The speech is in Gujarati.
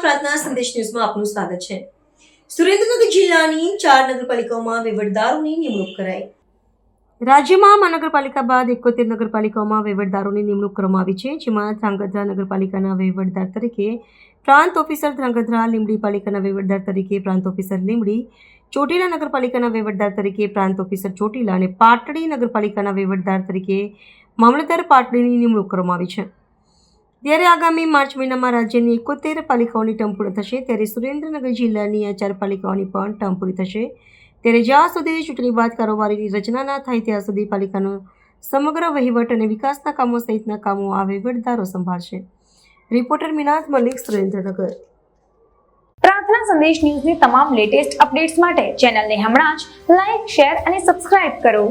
પ્રાર્થના સંદેશ ન્યૂઝમાં આપનું સ્વાગત છે। સુરેન્દ્રનગર જિલ્લાની 4 નગરપાલિકાઓમાં વહીવટદારોની નિમણૂક કરાઈ। રાજ્યમાં મહાનગરપાલિકા બાદ 71 નગરપાલિકાઓમાં વહીવટદારોની નિમણૂક કરવામાં આવી છે, જેમાં ધ્રાંગધ્રા નગરપાલિકાના વહીવટદાર તરીકે પ્રાંત ઓફિસર ધ્રાંગધ્રા, લીંબડી પાલિકાના વહીવટદાર તરીકે પ્રાંત ઓફિસર લીંબડી, ચોટીલા નગરપાલિકાના વહીવટદાર તરીકે પ્રાંત ઓફિસર ચોટીલા અને પાટડી નગરપાલિકાના વહીવટદાર તરીકે મામલતદાર પાટડીની નિમણૂક કરવામાં આવી છે। ત્યારે આગામી માર્ચ મહિનામાં રાજ્યની 71 પાલિકાઓની ટર્મ પૂર્ણ થશે, ત્યારે સુરેન્દ્રનગર જિલ્લાની આ 4 પાલિકાઓની પણ ટર્મ પૂરી થશે। ત્યારે જ્યાં સુધી ચૂંટણી બાદ કારોબારીની રચના ના થાય ત્યાં સુધી પાલિકાનો સમગ્ર વહીવટ અને વિકાસના કામો સહિતના કામો આ વહીવટદારો સંભાળશે। Reporter Minaj Malik, Surendranagar. પ્રાર્થના સંદેશ ન્યૂઝની તમામ લેટેસ્ટ અપડેટ્સ માટે ચેનલને હમણાં જ લાઇક, શેર અને સબસ્ક્રાઇબ કરો।